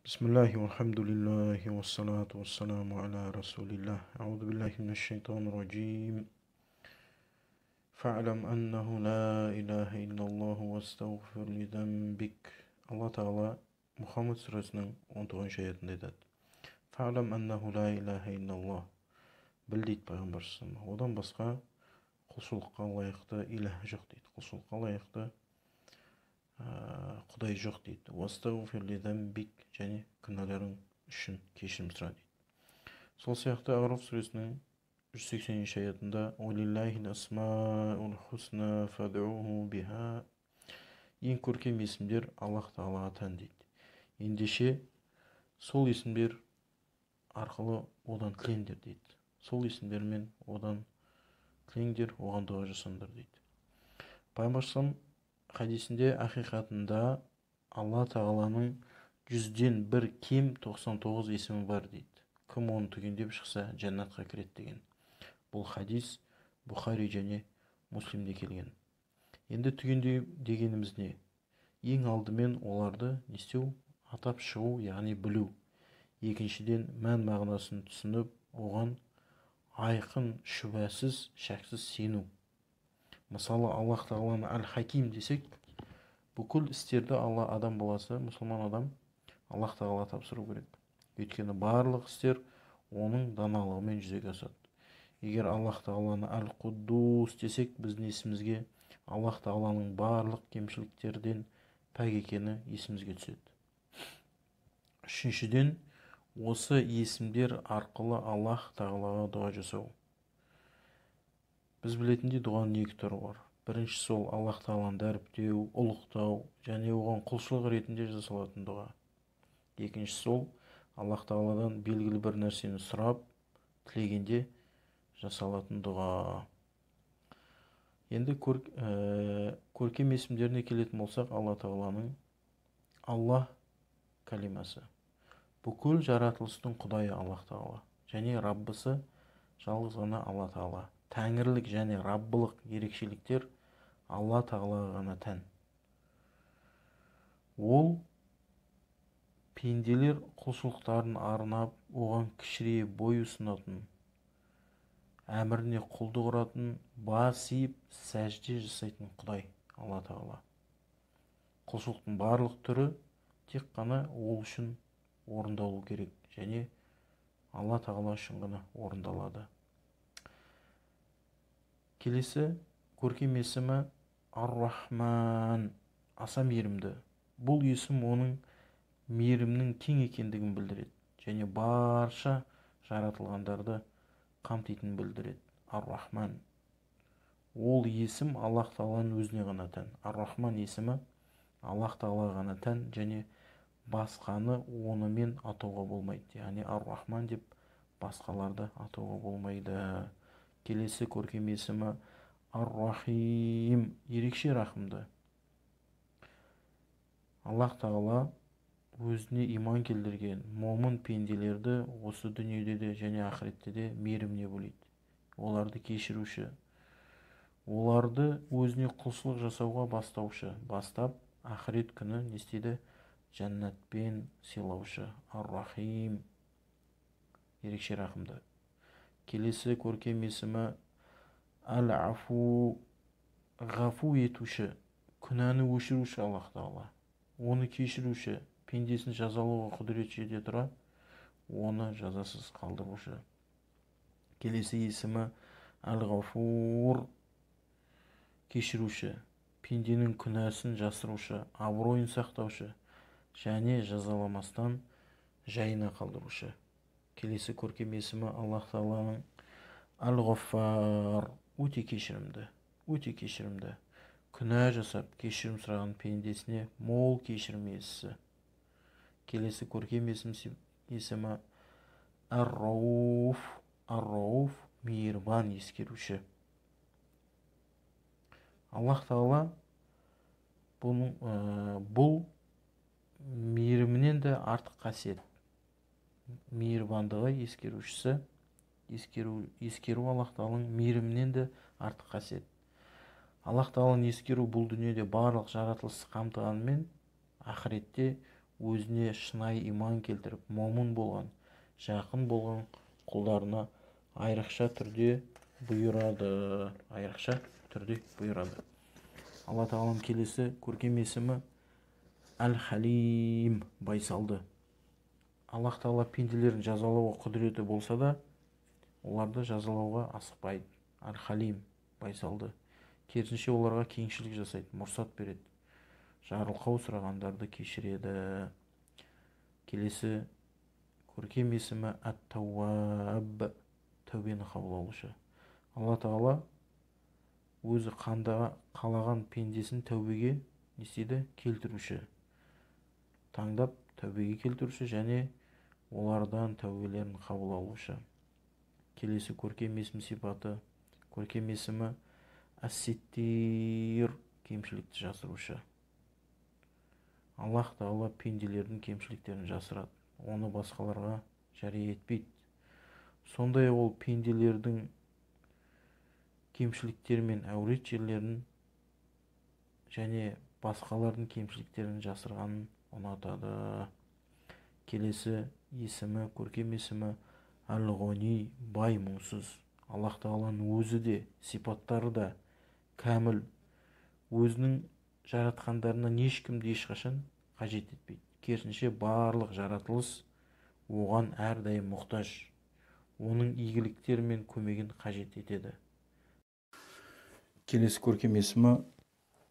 بسم الله والحمد لله والصلاة والسلام على رسول الله أعوذ بالله من الشيطان الرجيم فاعلم أنه لا إله إلا الله واستغفر لذنبك Allah Teala Muhammed Suresi'nin 19. ayetinde aytadi. Fa'lam annahu la ilaha illallah. Bil deydi Peygamber sallallahu. Odan başqa құлшылыққа лайықты иlah жоқ дейді. Құлшылыққа лайықты құдай жоқ дейді. Вастағфир ли замбик, және күнәларың үшін кешірім сұра дейді. Сол сияқты Араф сүресінің 180 аятында «Олиллахил асмаул хусна фад'уху биха». Ең көркем есімдер Аллах Тағалаға тән дейді. Ендеше сол есімдер арқылы одан тілеңдер дейді. Сол есімдермен одан тілеңдер, оған дұға жасаңдар дейді. Пайғамбар хадисінде ақиқатында Алла Тағаланың 100-ден бір кем 99 есімі бар дейді. Кім оны түгендеп шықса жәннатқа кіреді деген. Бұл хадис Бұхари және Муслимде келген. Енді түгендеу дегеніміз не? Ең алдымен оларды не істеу? Атап шығу, яғни білу. Екіншіден мән мағынасын түсініп, оған айқын, шүбәсіз, шәксіз сену. Мысалы, Аллах Тағаланы Әл-Хаким десек, бүкіл істерді адам баласы, мұсылман адам, Аллах Тағала тапсыру керек. Өйткені барлық істер оның даналығымен жүзеге асады. Егер Аллах Тағаланы Әл-Құддус десек, біздің есімізге Аллах Тағаланың барлық кемшіліктерден пәк екені есімізге түседі. Үшіншіден, осы есімдер арқылы Аллах Тағалаға дұға жасау. Біз білетіндей дұғаның екі түрі бар. Біріншісі ол Аллах Тағаланы дәріптеу, ұлықтау және оған құлшылық ретінде жасалатын дұға. Екіншісі ол Аллах Тағаладан белгілі бір нәрсені сұрап, тілегенде жасалатын дұға. Енді көркем есімдеріне келетін болсақ, Алла Тағаланың Аллах кәлимасы. Бүкіл жаратылыстың құдайы Аллах Тағала және Раббысы жалғыз ғана Алла Тағала. Тәңірлік және Раббылық ерекшеліктер Алла Тағалаға ғана тән. Ол пенделер құлшылықтарын арнап, оған кішірейе бой ұсынатын, әміріне құлдық ұратын, бас иіп, сәжде жасайтын құдай Алла Тағала. Құлшылықтың барлық түрі тек қана ол үшін орындалу керек және Алла Тағала үшін ғана орындалады. Келесі көркем есімі Ар-Рахман, аса мейірімді. Бұл есім оның мейірімнің кең екендігін білдіреді және барша жаратылғандарды қамтитынын білдіреді. Ар-Рахман. Ол есім Аллах Тағаланың өзіне ғана тән. Ар-Рахман есімі Аллах Тағалаға ғана тән және басқаны онымен атауға болмайды. Яғни Ар-Рахман деп басқаларды атауға болмайды. Келесі көркем есімі Ар-Рахим, ерекше рахымды. Аллах Тағала өзіне иман келтірген момын пенделерді осы дүниеде де және ақыретте де мейіріміне бөлейді. Оларды кешіруші, оларды өзіне құлшылық жасауға бастаушы, бастап ақырет күні не істейді? Жәннатпен сыйлаушы. Ар-Рахим, ерекше рахымды. Келесі көркем есімі Әл-Афу, ғафу етуші, күнәні өшіруші Аллах Тағала. Оны кешіруші, пендесін жазалауға құдірет жете тұра, оны жазасыз қалдырушы. Келесі есімі Әл-Ғафур, кешіруші, пенденің күнәсін жасырушы, абыройын сақтаушы және жазаламастан жайына қалдырушы. Келесі көркем есімі Аллах Тағаланың Әл-Ғаффар, өте кешірімді, өте кешірімді. Күнә жасап, кешірім сұраған пендесіне мол кешірім иесі. Келесі көркем есімі Ар-Рауф, Ар-Рауф, мейірбан ескеруші. Аллах Тағала бұл мейірімінен де артық қасиет. Мейірбандығы ескерушісі, ескеру Аллах Тағаланың мейірімінен де артық қасиет. Аллах Тағаланы ескеру бұл дүниеде барлық жаратылысты қамтығанымен, ақыретте өзіне шынайы иман келтіріп, момын болған, жақын болған құлдарына айрықша түрде бұйырады. Алла тағаланың келесі көркем есімі Әл-Халим, байсалды. Аллах тағала пенделерін жазалауға құдіреті болса да, оларды жазалауға асықпайды. Әл-Халим, байсалды. Керісінше оларға кеңшілік жасайды, мұрсат береді. Жарылқау сұрағандарды кешіреді. Келесі көркем есімі Әт-Тауаб, тәубені қабыл алушы. Алла тағала өзі қалаған пендесін тәубеге келтіруші, таңдап тәубеге келтіруші және олардан тәубелерін қабыл алушы. Келесі көркем есім сипаты, көркем есімі Әс-Ситтир, кемшілікті жасырушы. Аллах тағала пенделердің кемшіліктерін жасырады, оны басқаларға жария етпейді. Сондай ол пенделердің кемшіліктері мен әурет жерлерін және басқалардың кемшіліктерін жасырғанын ұнатады. Келесі есімі, көркем есімі Әл-Ғани, бай, мұңсыз. Аллах тағаланың өзі де, сипаттары да кәміл. Өзінің жаратқандарынан ешкімді ешқашан қажет етпейді. Керісінше барлық жаратылыс оған әрдайым мұқтаж. Оның игіліктері мен көмегін қажет етеді. Келесі көркем есімі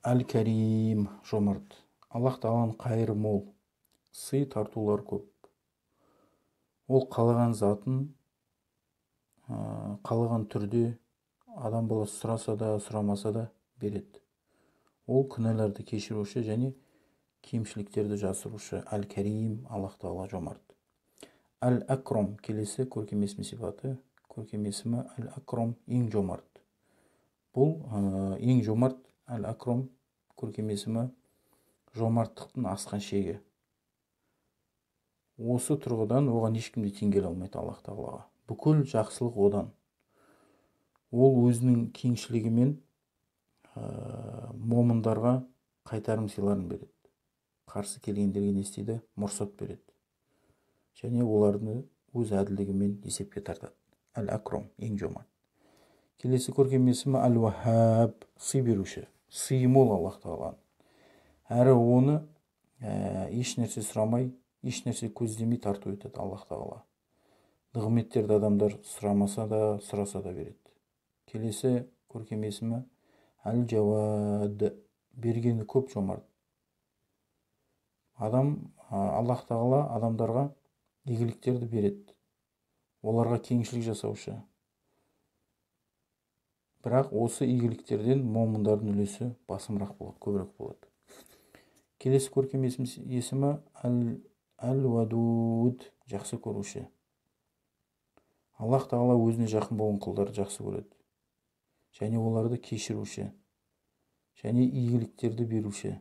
Әл-Кәрим, жомарт. Аллах тағаланың қайыры мол, сый тартулар көп. Ол қалаған затын қалаған түрде адам баласы сұраса да, сұрамаса да береді. Ол күнәларды кешіруші және кемшіліктерді жасырушы. Әл-Кәрим, Аллах тағала жомарт. Әл-Акрам, келесі көркем есім сипаты, көркем есімі Әл-Акрам, ең жомарт. Бұл ең жомарт Әл-Акрам көркем есімі жомарттықтың асқан шегі. Осы тұрғыдан оған ешкімде тең келе алмайды Аллах тағалаға. Бүкіл жақсылық одан. Ол өзінің кеңшілігімен момындарға қайтарым сыйларын береді. Қарсы келгендерге не істейді? Мұрсат береді. Және оларды өз әділдігімен есепке тартады. Әл-Акрам, ең жомарт. Келесі көркем есімі Әл-Вахаб, сый беруші. Сыйы мол Аллах тағаланың. Әрі оны еш нәрсе сұрамай, еш нәрсе көздемей тарту етеді Аллах тағала. Нығметтерді адамдар сұрамаса да, сұраса да береді. Келесі көркем есімі Әл-Жауад, бергені көп, жомарт. Аллах тағала адамдарға игіліктерді береді. Оларға кеңшілік жасаушы. Бірақ осы игіліктерден момындардың үлесі басымырақ болады, көбірек болады. Келесі көркем есімі Әл-Вадуд, жақсы көруші. Аллах тағала өзіне жақын болған құлдарды жақсы көреді. Және оларды кешіруші. Және игіліктерді беруші.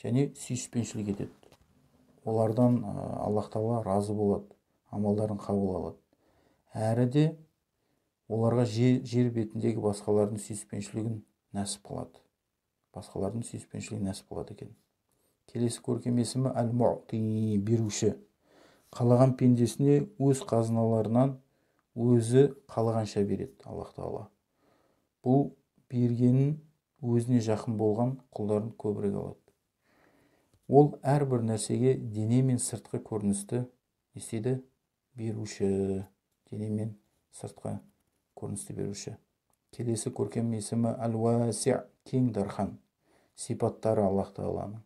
Және сүйіспеншілік етеді. Олардан Аллах тағала разы болады, амалдарын қабыл алады. Әрі де оларға жер бетіндегі басқалардың сүйіспеншілігін нәсіп қылады. Екен. Келесі көркем есімі Әл-Муъти, беруші. Қалаған пендесіне өз қазыналарынан өзі қалағанша береді Аллах тағала. Бұл бергенін өзіне жақын болған құлдарын көбірек алады. Ол әрбір нәрсеге дене мен сыртқы көріністі істейді, беруші. Келесі көркем есімі Әл-Васи, кең дархан. Сипаттары Аллах тағаланың.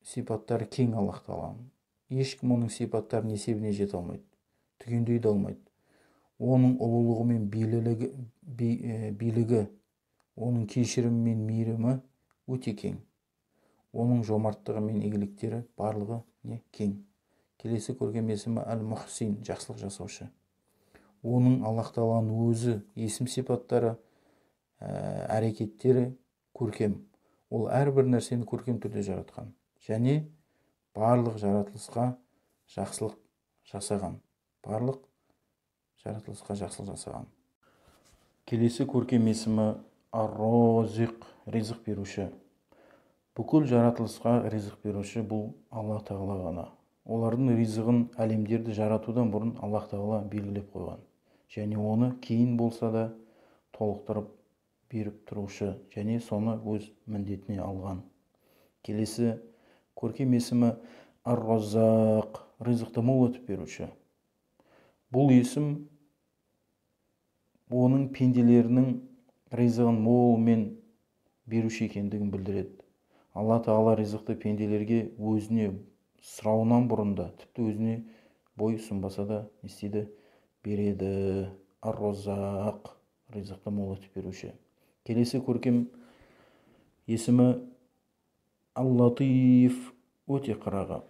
Сипаттары кең Аллах тағаланың. Ешкім оның сипаттарын есебіне жете алмайды, түгендей де алмайды. Оның ұлылығы мен билігі, оның кешірімі мен мейірімі өте кең. Оның жомарттығы мен игіліктері барлығы кең. Келесі көркем есімі Әл-Мухсин, жақсылық жасаушы. Оның Аллах тағаланың өзі, есім сипаттары, әрекеттері көркем. Ол әрбір нәрсені көркем түрде жаратқан. Және барлық жаратылысқа жақсылық жасаған. Келесі көркем есімі Ар-Розиқ, ризық беруші. Бүкіл жаратылысқа ризық беруші бұл Аллах тағала ғана. Олардың ризығын әлемдерді жаратудан бұрын Аллах тағала белгілеп қойған. Және оны кейін болса да толықтырып беріп тұрушы, және соны өз міндетіне алған. Келесі көркем есімі Ар-Раззақ, ризықты мол етіп беруші. Бұл есім оның пенделерінің ризығын молмен беруші екендігін білдіреді. Алла тағала ризықты пенделерге өзіне сұрауынан бұрын да, тіпті өзіне бой ұсынбаса да не істейді? Береді. Ар-Раззақ, ризықты мол етіп беруші. Келесі көркем есімі Ал-Латиф, өте қырағы.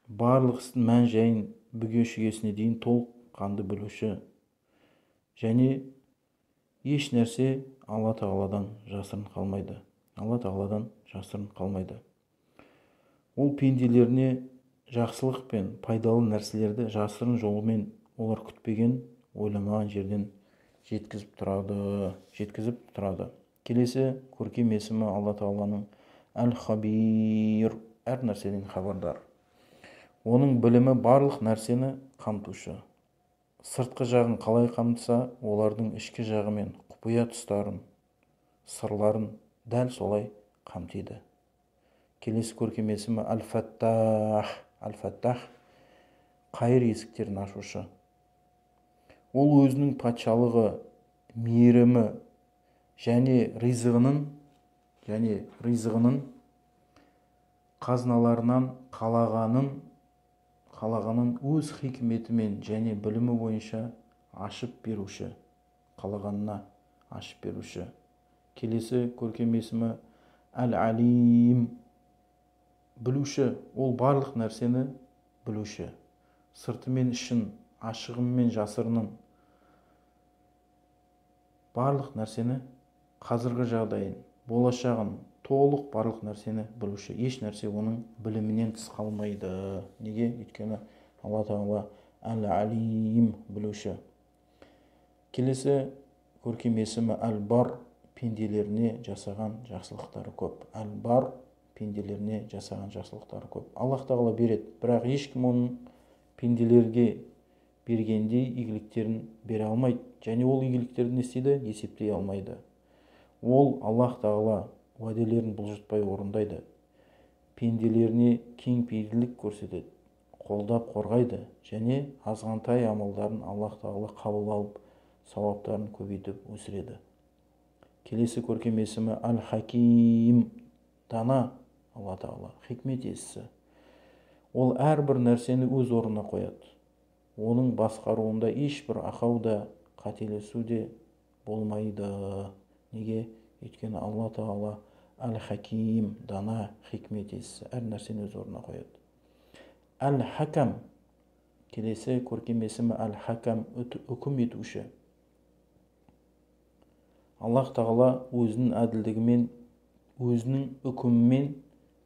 Барлық істің мән жайын бүге-шүгесіне дейін толыққанды білуші. Және еш нәрсе Алла тағаладан жасырын қалмайды. Алла тағаладан жасырын қалмайды. Ол пенделеріне жақсылық пен пайдалы нәрселерді жасырын жолымен олар күтпеген, ойламаған жерден жеткізіп тұрады. Келесі көркем есімі Алла тағаланың Әл-Хабир, әр нәрседен хабардар. Оның білімі барлық нәрсені қамтушы. Сыртқы жағын қалай қамтыса, олардың ішкі жағы мен құпия тұстарын, сырларын дәл солай қамтиды. Келесі көркем есімі Әл-Фаттах, Әл-Фаттах, қайыр есіктерін ашушы. Ол өзінің патшалығы, мейірімі және ризығының қазыналарынан қалағанын өз хикметімен және білімі бойынша ашып беруші, қалағанына ашып беруші. Келесі көркем есімі Әл-Алим, білуші. Ол барлық нәрсені білуші. Сырты мен ішін, ашығы мен жасырынын, барлық нәрсені, қазіргі жағдайын, болашағын, толық барлық нәрсені білуші. Еш нәрсе оның білімінен тыс қалмайды. Неге? Өйткені Алла тағала Әл-Алим, білуші. Келесі көркем есімі Әл-Бар, пенделеріне жасаған жақсылықтары көп. Әл-Бар, пенделеріне жасаған жақсылықтары көп. Аллах тағала береді, бірақ ешкім оның пенделерге бергендей игіліктерін бере алмайды. Және ол игіліктерді не істейді? Есептей алмайды. Ол Аллах тағала уәделерін бұлжытпай орындайды. Пенделеріне кең пейілдік көрсетеді, қолдап қорғайды және азғантай амалдарын Аллах тағала қабыл алып, сауаптарын көбейтіп өсіреді. Келесі көркем есімі Әл-Хаким, дана. Алла тағала хикмет иесі. Ол әрбір нәрсені өз орнына қояды. Оның басқаруында ешбір ақау да, қателесу де болмайды. Неге? Өйткені Алла тағала Әл-Хаким, дана, хикмет иесі, әр нәрсені өз орнына қояды. Әл-Хакам, келесі көркем есімі Әл-Хакам, үкім етуші. Аллах тағала өзінің әділдігімен, өзінің үкімімен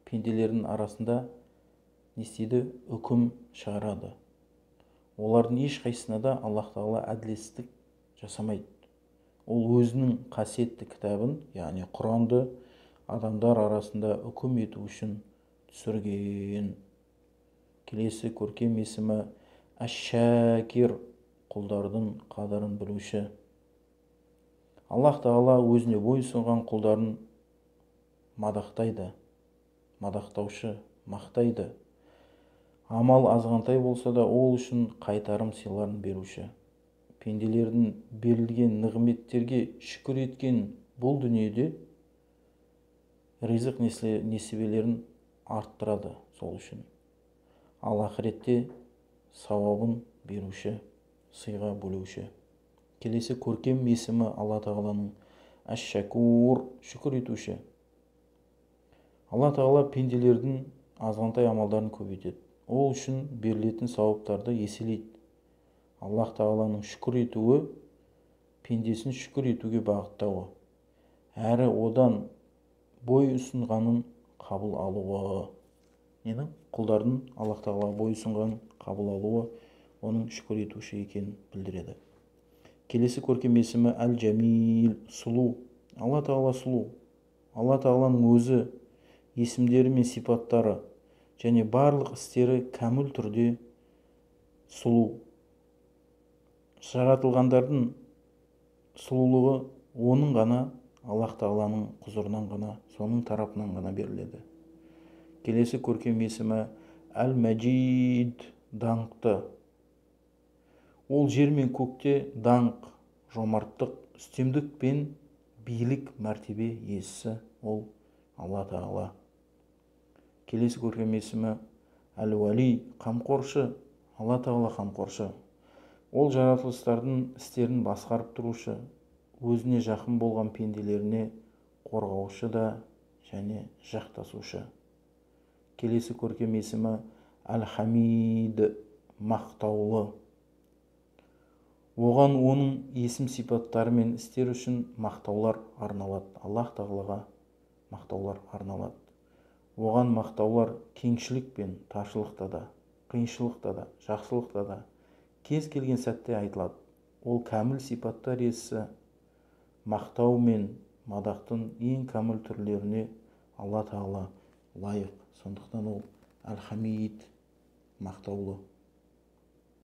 пенделердің арасында не істейді? Үкім шығарады. Олардың ешқайсысына да Аллах тағала әділетсіздік жасамайды. Ол өзінің қасиетті кітабын, яғни Құранды адамдар арасында үкім ету үшін түсірген. Келесі көркем есімі Әш-Шакир, құлдардың қадірін білуші. Аллах тағала өзіне бойұсынған құлдарын мадақтайды, мадақтаушы, мақтайды. Амал азғантай болса да ол үшін қайтарым сыйларын беруші. Пенделердің берілген нығметтерге шүкір еткен бұл дүниеде ризық несібелерін арттырады сол үшін. Ал ақыретте сауабын беруші, сыйға бөлуші. Келесі көркем есімі Алла тағаланың Әш-Шакур, шүкір етуші. Алла тағала пенделердің азғантай амалдарын көбейтеді. Ол үшін берілетін сауаптарды еселейді. Аллах тағаланың шүкір етуі пендесін шүкір етуге бағыттауы, әрі одан бой ұсынғанын қабыл алуы. Құлдардың Аллах тағала бой ұсынғанын қабыл алуы оның шүкір етуші екенін білдіреді. Келесі көркем есімі Әл-Жәмил, сұлу. Алла тағала сұлу. Алла тағаланың өзі есімдері мен сипаттары және барлық істері кәміл түрде сұлу. Жаратылғандардың сұлулығы оның ғана, Аллах Тағаланың құзырынан ғана, соның тарапынан ғана беріледі. Келесі көркем есімі Әл-Мәджид, даңқты. Ол жер мен көкте даңқ, жомарттық, үстемдік пен билік мәртебе иесі ол Алла Тағала. Келесі көркем есімі Әл-Уәли, қамқоршы. Алла Тағала қамқоршы. Ол жаратылыстардың істерін басқарып тұрушы, өзіне жақын болған пенделеріне қорғаушы да және жақтасушы. Келесі көркем есімі Әл-Хамид, мақтаулы. Оған оның есім сипаттары мен істер үшін мақтаулар арналады. Аллах Тағалаға мақтаулар арналады. Оған мақтаулар кеңшілік пен таршылықта да, қиыншылықта да, жақсылықта да, кез келген сәтте айтылады. Ол кәміл сипаттар иесі, мақтау мен мадақтың ең кәміл түрлеріне Алла Тағала лайық. Сондықтан ол Әл-Хамид, мақтаулы.